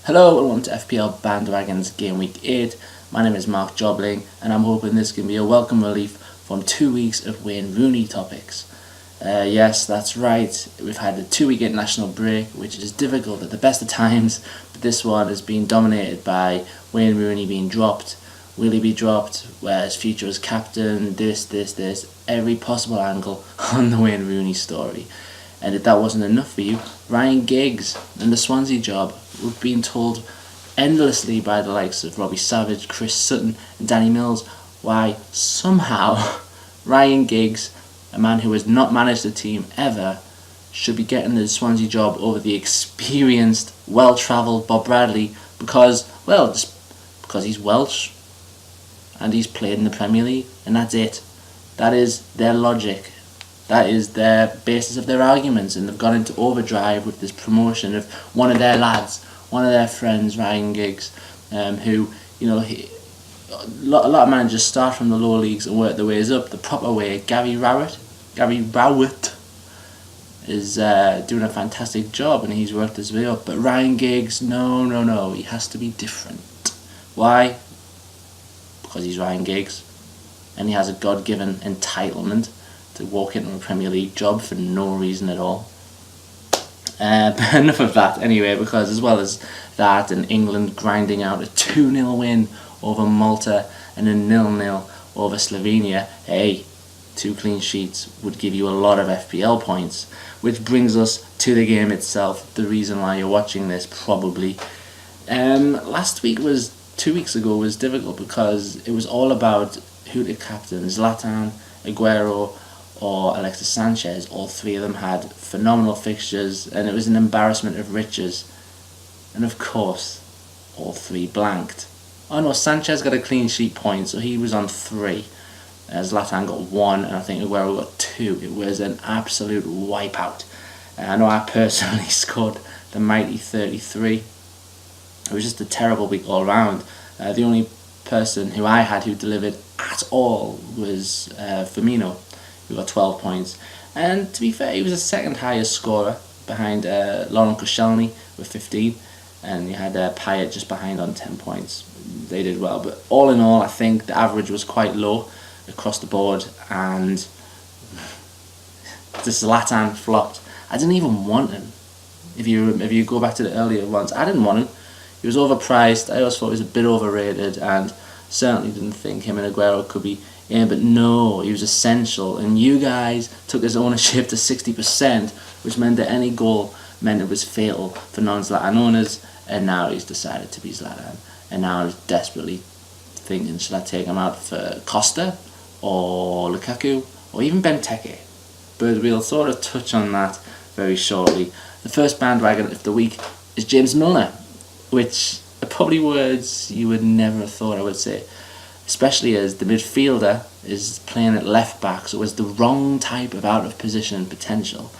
Hello and welcome to FPL Bandwagons Gameweek 8. My name is Mark Jobling and I'm hoping this can be a welcome relief from 2 weeks of Wayne Rooney topics. Yes, that's right, we've had a 2-week international break, which is difficult at the best of times, but this one has been dominated by Wayne Rooney being dropped. Will he be dropped? Where his future as captain? This, every possible angle on the Wayne Rooney story. And if that wasn't enough for you, Ryan Giggs and the Swansea job. We've been told endlessly by the likes of Robbie Savage, Chris Sutton and Danny Mills why somehow Ryan Giggs, a man who has not managed a team ever, should be getting the Swansea job over the experienced, well-travelled Bob Bradley just because he's Welsh and he's played in the Premier League, and that's it. That is their logic. That is their basis of their arguments, and they've gone into overdrive with this promotion of one of their lads, one of their friends, Ryan Giggs, who, a lot of managers start from the lower leagues and work their ways up the proper way. Gary Rowett is doing a fantastic job, and he's worked his way up. But Ryan Giggs, no, he has to be different. Why? Because he's Ryan Giggs, and he has a God-given entitlement to walk into a Premier League job for no reason at all. But enough of that anyway, because as well as that and England grinding out a 2-0 win over Malta and a 0-0 over Slovenia, hey, 2 clean sheets would give you a lot of FPL points. Which brings us to the game itself, the reason why you're watching this probably. 2 weeks ago was difficult because it was all about who to captain, Zlatan, Aguero or Alexis Sanchez. All three of them had phenomenal fixtures and it was an embarrassment of riches. And of course, all three blanked. Oh no, Sanchez got a clean sheet point, so he was on 3. Zlatan got 1 and I think Aguero got 2. It was an absolute wipeout. I know I personally scored the mighty 33. It was just a terrible week all round. The only person who I had who delivered at all was Firmino, who got 12 points. And to be fair, he was the second highest scorer behind Laurent Koscielny with 15. And you had Payet just behind on 10 points. They did well. But all in all, I think the average was quite low across the board. And this Zlatan flopped. I didn't even want him. If you go back to the earlier ones, I didn't want him. He was overpriced. I always thought he was a bit overrated, and certainly didn't think him and Aguero could be in. But no, he was essential. And you guys took his ownership to 60%, which meant that any goal meant it was fatal for non-Zlatan owners. And now he's decided to be Zlatan. And now he's desperately thinking, should I take him out for Costa or Lukaku or even Benteke? But we'll sort of touch on that very shortly. The first bandwagon of the week is James Milner, which are probably words you would never have thought I would say, especially as the midfielder is playing at left back, so it's the wrong type of out of position potential.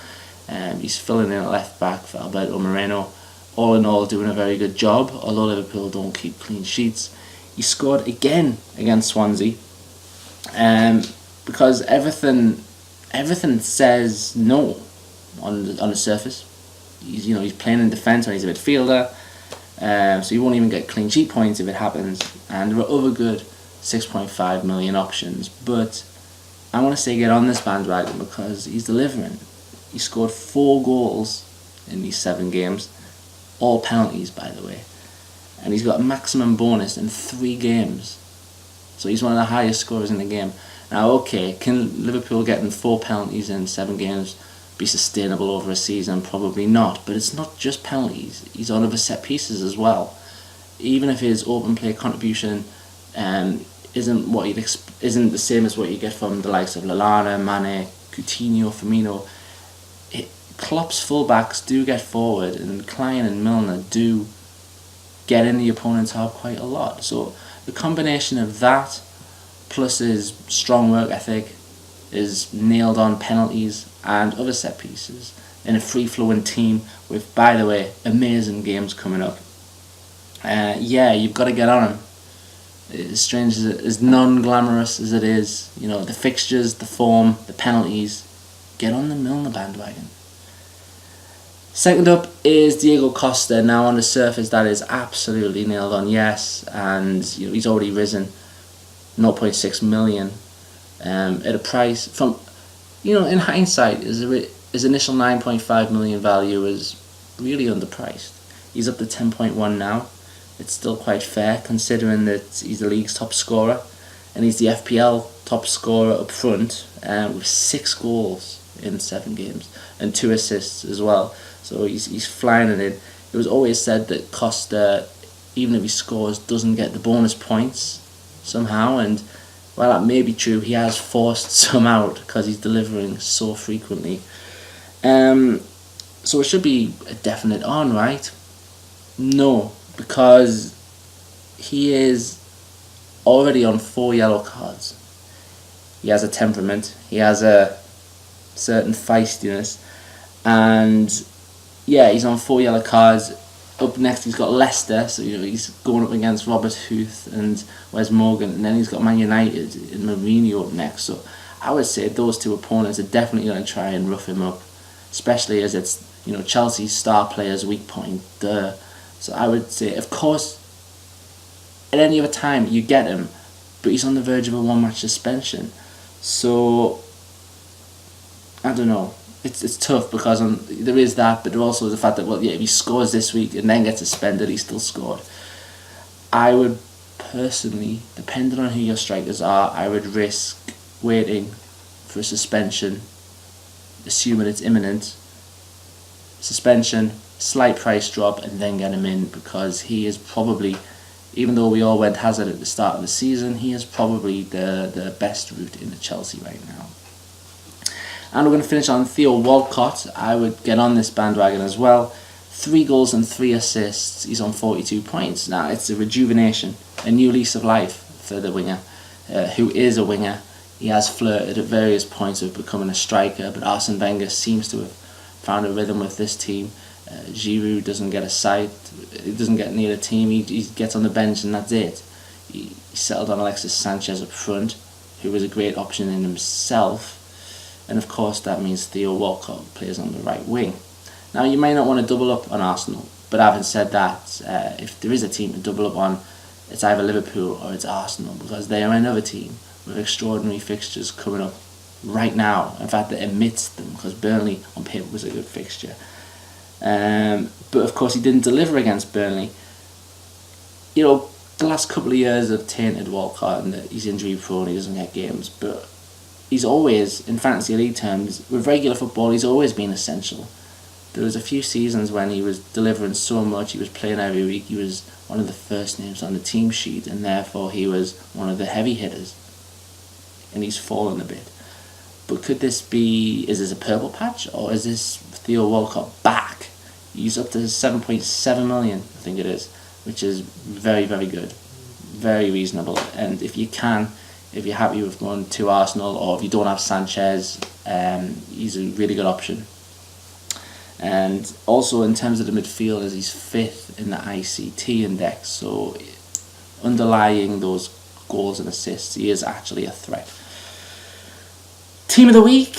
He's filling in at left back for Alberto Moreno. All in all, doing a very good job, although Liverpool don't keep clean sheets. He scored again against Swansea, because everything says no on the surface. He's playing in defence when he's a midfielder. So you won't even get clean sheet points if it happens. And there are other good 6.5 million options. But I want to say get on this bandwagon because he's delivering. He scored 4 goals in these 7 games. All penalties, by the way. And he's got a maximum bonus in 3 games. So he's one of the highest scorers in the game. Now, okay, can Liverpool getting 4 penalties in 7 games be sustainable over a season? Probably not, but it's not just penalties. He's on other set pieces as well. Even if his open play contribution isn't the same as what you get from the likes of Lallana, Mane, Coutinho, Firmino, Klopp's fullbacks do get forward, and Klein and Milner do get in the opponent's half quite a lot. So the combination of that plus his strong work ethic, is nailed on penalties and other set pieces in a free-flowing team with, by the way, amazing games coming up. You've got to get on him. As strange as non-glamorous as it is, the fixtures, the form, the penalties, get on the Milner bandwagon. Second up is Diego Costa. Now on the surface that is absolutely nailed on, yes, and he's already risen 0.6 million at a price from, in hindsight, his initial 9.5 million value is really underpriced. He's up to 10.1 now. It's still quite fair considering that he's the league's top scorer and he's the FPL top scorer up front with 6 goals in 7 games and 2 assists as well. So he's flying it in. It was always said that Costa, even if he scores, doesn't get the bonus points somehow, and while that may be true, he has forced some out because he's delivering so frequently. So it should be a definite on, right? No, because he is already on 4 yellow cards. He has a temperament, he has a certain feistiness, and yeah, he's on 4 yellow cards. Up next he's got Leicester, so he's going up against Robert Huth and Wes Morgan, and then he's got Man United and Mourinho up next. So I would say those 2 opponents are definitely going to try and rough him up, especially as it's Chelsea's star player's weak point. So I would say, of course, at any other time you get him, but he's on the verge of a 1-match suspension. So I don't know. It's tough because there is that, but there also is the fact that, if he scores this week and then gets suspended, he still scored. I would personally, depending on who your strikers are, I would risk waiting for a suspension, assuming it's imminent. Suspension, slight price drop, and then get him in, because he is probably, even though we all went Hazard at the start of the season, he is probably the best route into Chelsea right now. And we're going to finish on Theo Walcott. I would get on this bandwagon as well. 3 goals and 3 assists. He's on 42 points. Now, it's a rejuvenation, a new lease of life for the winger, who is a winger. He has flirted at various points of becoming a striker, but Arsene Wenger seems to have found a rhythm with this team. Giroud doesn't get a sight. He doesn't get near the team. He gets on the bench and that's it. He settled on Alexis Sanchez up front, who was a great option in himself. And of course that means Theo Walcott plays on the right wing. Now you may not want to double up on Arsenal, but having said that, if there is a team to double up on, it's either Liverpool or it's Arsenal, because they are another team with extraordinary fixtures coming up right now. In fact, they're amidst them, because Burnley on paper was a good fixture. But of course he didn't deliver against Burnley. The last couple of years have tainted Walcott, and he's injury prone, he doesn't get games, but he's always, in fantasy league terms, with regular football, he's always been essential. There was a few seasons when he was delivering so much, he was playing every week, he was one of the first names on the team sheet, and therefore he was one of the heavy hitters. And he's fallen a bit. But could this be, is this a purple patch, or is this Theo Walcott back? He's up to 7.7 million, I think it is, which is very, very good. Very reasonable. And if you're happy with going to Arsenal, or if you don't have Sanchez, he's a really good option. And also in terms of the midfielders, he's 5th in the ICT index, so underlying those goals and assists, he is actually a threat. Team of the week,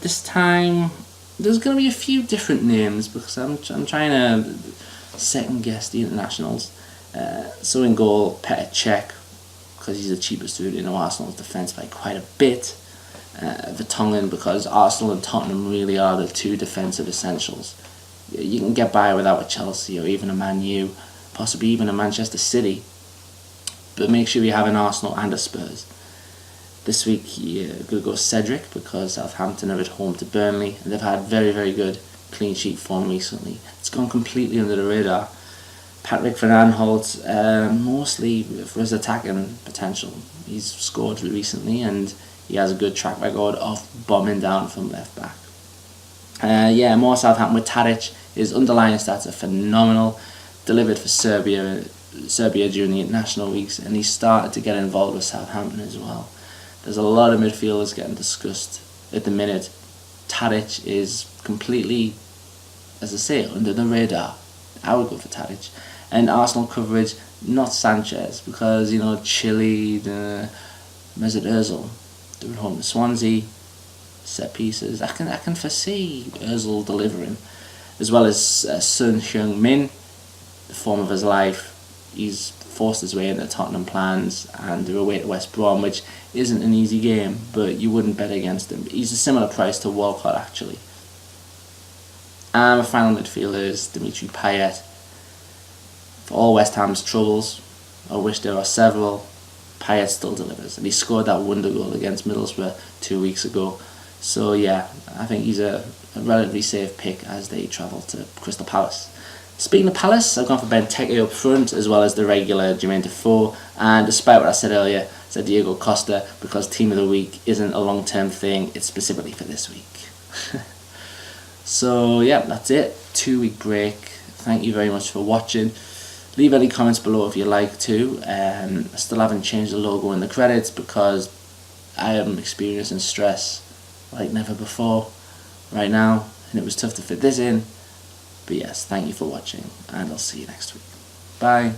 this time there's going to be a few different names, because I'm trying to second guess the internationals. So in goal, Petr Cech, because he's the cheapest dude in Arsenal's defence by quite a bit. Vertonghen, because Arsenal and Tottenham really are the 2 defensive essentials. You can get by without a Chelsea or even a Man U, possibly even a Manchester City, but make sure you have an Arsenal and a Spurs. This week you're going to go Cedric, because Southampton are at home to Burnley, and they've had very, very good clean sheet form recently. It's gone completely under the radar. Patrick Van Aanholt, mostly for his attacking potential. He's scored recently, and he has a good track record of bombing down from left back. More Southampton with Tadic. His underlying stats are phenomenal. Delivered for Serbia during the international weeks, and he started to get involved with Southampton as well. There's a lot of midfielders getting discussed at the minute. Tadic is completely, as I say, under the radar. I would go for Tadic. And Arsenal coverage, not Sanchez, because Chile, Mesut Ozil, they're at home to Swansea. set pieces. I can foresee Ozil delivering, as well as Son Heung-min, the form of his life. He's forced his way into Tottenham plans, and they're away to West Brom, which isn't an easy game, but you wouldn't bet against him. He's a similar price to Walcott, actually. And my final midfielder is Dimitri Payet. For all West Ham's troubles, I wish there are several, Payet still delivers, and he scored that wonder goal against Middlesbrough 2 weeks ago. So yeah, I think he's a relatively safe pick as they travel to Crystal Palace. Speaking of Palace, I've gone for Benteke up front, as well as the regular Jermaine Defoe, and despite what I said earlier, I said Diego Costa, because Team of the Week isn't a long-term thing, it's specifically for this week. So yeah, that's it, 2 week break. Thank you very much for watching. Leave any comments below if you like to. I still haven't changed the logo in the credits because I am experiencing stress like never before right now, and it was tough to fit this in. But yes, thank you for watching, and I'll see you next week. Bye.